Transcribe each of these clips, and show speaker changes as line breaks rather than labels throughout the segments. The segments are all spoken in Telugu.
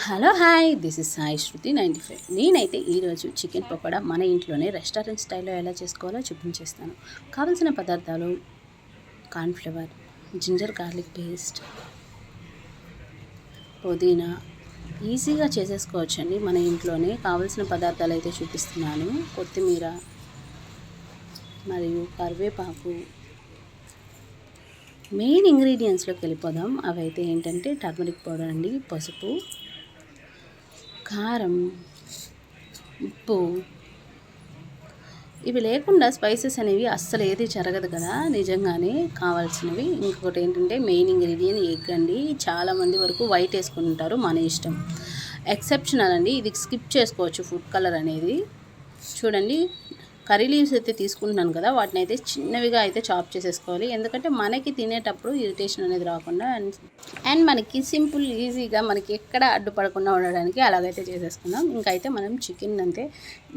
Hello hi, this is Sai Shruti 95. నేనైతే ఈరోజు చికెన్ పకోడా మన ఇంట్లోనే రెస్టారెంట్ స్టైల్లో ఎలా చేసుకోవాలో చూపించేస్తాను. కావలసిన పదార్థాలు: కార్న్ఫ్లవర్, జింజర్ గార్లిక్ పేస్ట్, పుదీనా. ఈజీగా చేసేసుకోవచ్చండి మన ఇంట్లోనే. కావలసిన పదార్థాలు అయితే చూపిస్తున్నాను: కొత్తిమీర మరియు కరివేపాకు. మెయిన్ ఇంగ్రీడియంట్స్లోకి వెళ్ళిపోదాం. అవి అయితే ఏంటంటే టర్మరిక్ పౌడర్ అండి, పసుపు, కారం, ఉప్పు. ఇవి లేకుండా స్పైసెస్ అనేవి అస్సలు ఏది జరగదు కదా. నిజంగానే కావాల్సినవి ఇంకొకటి ఏంటంటే మెయిన్ ఇంగ్రీడియంట్ ఎగ్ అండి. చాలామంది వరకు వైట్ వేసుకుంటారు, మన ఇష్టం. ఎక్సెప్షనల్ అండి, ఇది స్కిప్ చేసుకోవచ్చు ఫుడ్ కలర్ అనేది. చూడండి, కర్రీ లీవ్స్ అయితే తీసుకుంటున్నాను కదా, వాటిని అయితే చిన్నవిగా అయితే చాప్ చేసేసుకోవాలి. ఎందుకంటే మనకి తినేటప్పుడు ఇరిటేషన్ అనేది రాకుండా అండ్ మనకి సింపుల్ ఈజీగా మనకి ఎక్కడ అడ్డుపడకుండా ఉండడానికి అలాగైతే చేసేసుకుందాం. ఇంకైతే మనం చికెన్ అంతే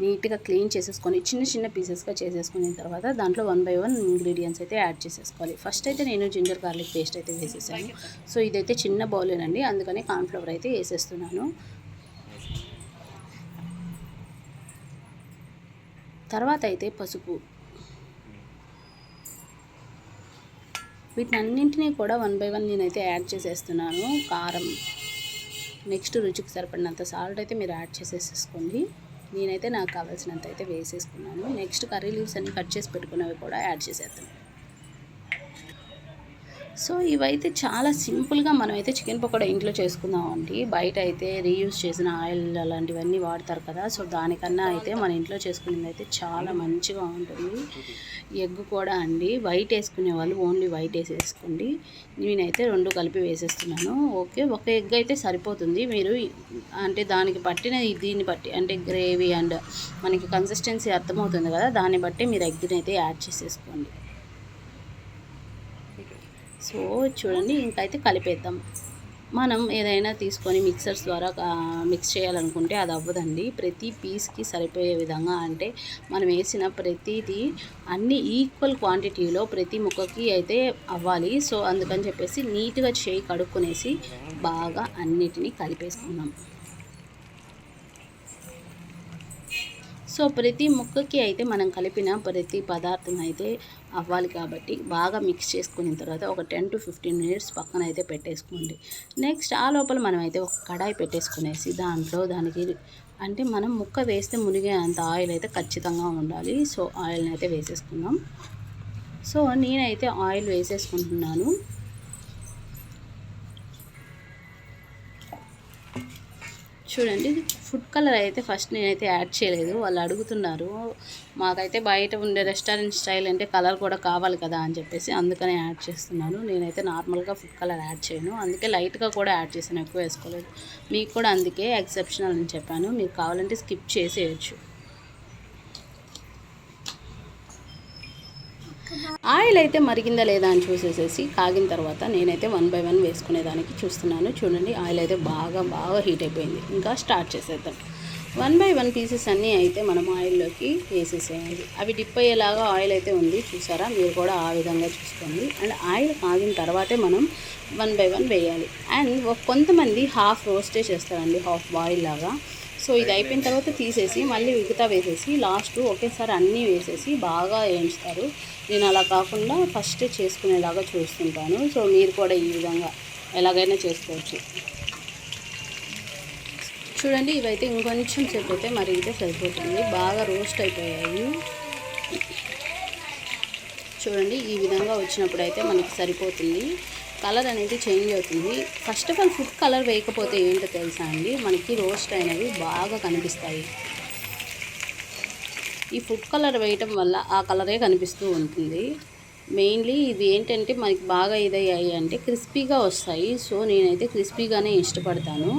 నీట్గా క్లీన్ చేసేసుకొని చిన్న చిన్న పీసెస్గా చేసేసుకున్న తర్వాత దాంట్లో 1 by 1 ఇంగ్రీడియంట్స్ అయితే యాడ్ చేసేసుకోవాలి. ఫస్ట్ అయితే నేను జింజర్ గార్లిక్ పేస్ట్ అయితే వేసేసాను. సో ఇదైతే చిన్న బౌలేనండి, అందుకని కార్న్ఫ్లవర్ అయితే వేసేస్తున్నాను. తర్వాత అయితే పసుపు. వీటినన్నింటినీ కూడా 1 by 1 నేనైతే యాడ్ చేసేస్తున్నాను. కారం, నెక్స్ట్ రుచికి సరిపడినంత సాల్ట్ అయితే మీరు యాడ్ చేసేసుకోండి. నేనైతే నాకు కావాల్సినంత అయితే వేసేసుకున్నాను. నెక్స్ట్ కర్రీ లీవ్స్ అన్ని కట్ చేసి పెట్టుకున్నవి కూడా యాడ్ చేసేస్తాను. సో ఇవైతే చాలా సింపుల్గా మనమైతే చికెన్ పకోడా ఇంట్లో చేసుకుందామండి. బయట అయితే రీయూజ్ చేసిన ఆయిల్ అలాంటివన్నీ వాడతారు కదా. సో దానికన్నా అయితే మన ఇంట్లో చేసుకునేది అయితే చాలా మంచిగా ఉంటుంది. ఎగ్ కూడా అండి, వైట్ వేసుకునే వాళ్ళు ఓన్లీ వైట్ వేసేసుకోండి. నేనైతే 2 కలిపి వేసేస్తున్నాను. ఓకే, ఒక ఎగ్ అయితే సరిపోతుంది. మీరు అంటే దానికి పట్టిన దీన్ని బట్టి అంటే గ్రేవీ అండ్ మనకి కన్సిస్టెన్సీ అర్థమవుతుంది కదా, దాన్ని బట్టి మీరు ఎగ్ని అయితే యాడ్ చేసేసుకోండి. సో చూడండి, ఇంకైతే కలిపేద్దాం. మనం ఏదైనా తీసుకొని మిక్సర్స్ ద్వారా మిక్స్ చేయాలనుకుంటే అది అవ్వదండి. ప్రతి పీస్కి సరిపోయే విధంగా, అంటే మనం వేసిన ప్రతిదీ అన్ని ఈక్వల్ క్వాంటిటీలో ప్రతి ముక్కకి అయితే అవ్వాలి. సో అందుకని చెప్పేసి నీట్గా చేయి కడుక్కునేసి బాగా అన్నిటినీ కలిపేసుకున్నాం. సో ప్రతి ముక్కకి అయితే మనం కలిపిన ప్రతి పదార్థం అయితే అవ్వాలి కాబట్టి బాగా మిక్స్ చేసుకున్న తర్వాత ఒక 10 to 15 minutes పక్కన అయితే పెట్టేసుకోండి. నెక్స్ట్ ఆ లోపల మనం అయితే ఒక కడాయి పెట్టేసుకునేసి దాంట్లో దానికి అంటే మనం ముక్క వేస్తే మునిగే అంత ఆయిల్ అయితే ఖచ్చితంగా ఉండాలి. సో ఆయిల్ని అయితే వేసేసుకుందాం. సో నేనైతే ఆయిల్ వేసేసుకుంటున్నాను. చూడండి, ఫుడ్ కలర్ అయితే ఫస్ట్ నేనైతే యాడ్ చేయలేదు. వాళ్ళు అడుగుతున్నారు, మాకైతే బయట ఉండే రెస్టారెంట్ స్టైల్ అంటే కలర్ కూడా కావాలి కదా అని చెప్పేసి అందుకనే యాడ్ చేస్తున్నాను. నేనైతే నార్మల్గా ఫుడ్ కలర్ యాడ్ చేయను, అందుకే లైట్గా కూడా యాడ్ చేసాను, ఎక్కువ వేసుకోలేదు. మీకు కూడా అందుకే ఎక్సెప్షనల్ అని చెప్పాను, మీకు కావాలంటే స్కిప్ చేసేయచ్చు. ఆయిల్ అయితే మరిగిందా లేదా అని చూసేసేసి కాగిన తర్వాత నేనైతే 1 by 1 వేసుకునేదానికి చూస్తున్నాను. చూడండి, ఆయిల్ అయితే బాగా హీట్ అయిపోయింది. ఇంకా స్టార్ట్ చేసేద్దాం. 1 by 1 పీసెస్ అన్నీ అయితే మనం ఆయిల్లోకి వేసేసేయాలి. అవి డిప్ అయ్యేలాగా ఆయిల్ అయితే ఉంది, చూసారా? మీరు కూడా ఆ విధంగా చూసుకోండి. అండ్ ఆయిల్ కాగిన తర్వాతే మనం 1 by 1 వేయాలి. అండ్ కొంతమంది హాఫ్ రోస్టే చేస్తారండి, హాఫ్ బాయిల్ లాగా. సో ఇది అయిపోయిన తర్వాత తీసేసి మళ్ళీ మిగతా వేసేసి లాస్ట్ ఒకేసారి అన్నీ వేసేసి బాగా వేయించుతారు. నేను అలా కాకుండా ఫస్ట్ చేసుకునేలాగా చూస్తుంటాను. సో మీరు కూడా ఈ విధంగా ఎలాగైనా చేసుకోవచ్చు. చూడండి, ఇవైతే ఇంకొంచెం సేపు అయితే మరిగితే సరిపోతుంది. బాగా రోస్ట్ అయిపోయాయి. చూడండి, ఈ విధంగా వచ్చినప్పుడు అయితే మనకి సరిపోతుంది. కలర్ అనేది చేంజ్ అవుతుంది. First of all food colour వేయకపోతే ఏంటో తెలుసా అండి, మనకి రోస్ట్ అయినవి బాగా కనిపిస్తాయి. ఈ ఫుడ్ కలర్ వేయటం వల్ల ఆ కలరే కనిపిస్తూ ఉంటుంది. మెయిన్లీ ఇవి ఏంటంటే మనకి బాగా ఇదయ్యాయి అంటే క్రిస్పీగా వస్తాయి. సో నేనైతే క్రిస్పీగానే ఇష్టపడతాను.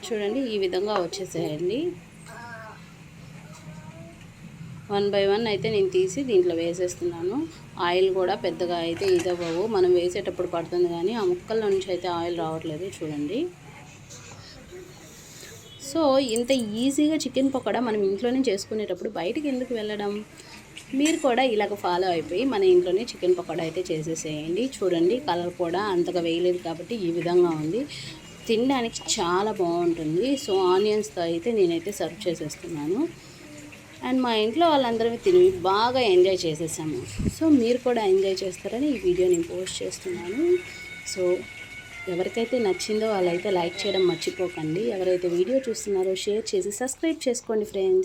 చూడండి, ఈ విధంగా వచ్చేసేయండి. 1 by 1 అయితే నేను తీసి దీంట్లో వేసేస్తున్నాను. ఆయిల్ కూడా పెద్దగా అయితే ఇదవ్వవు, మనం వేసేటప్పుడు పడుతుంది కానీ ఆ ముక్కల్లో నుంచి అయితే ఆయిల్ రావట్లేదు. చూడండి, సో ఇంత ఈజీగా చికెన్ పకోడా మనం ఇంట్లోనే చేసుకునేటప్పుడు బయటికి ఎందుకు వెళ్ళడం? మీరు కూడా ఇలాగ ఫాలో అయిపోయి మన ఇంట్లోనే చికెన్ పకోడా అయితే చేసేసేయండి. చూడండి కలర్ కూడా అంతగా వేయలేదు కాబట్టి ఈ విధంగా ఉంది. తినడానికి చాలా బాగుంటుంది. సో ఆనియన్స్తో అయితే నేనైతే సర్వ్ చేసేస్తున్నాను. అండ్ మా ఇంట్లో వాళ్ళందరం తిని బాగా ఎంజాయ్ చేసేసాము. సో మీరు కూడా ఎంజాయ్ చేస్తారని ఈ వీడియో నేను పోస్ట్ చేస్తున్నాను. సో ఎవరికైతే నచ్చిందో వాళ్ళైతే లైక్ చేయడం మర్చిపోకండి. ఎవరైతే వీడియో చూస్తున్నారో షేర్ చేసి సబ్స్క్రైబ్ చేసుకోండి ఫ్రెండ్స్.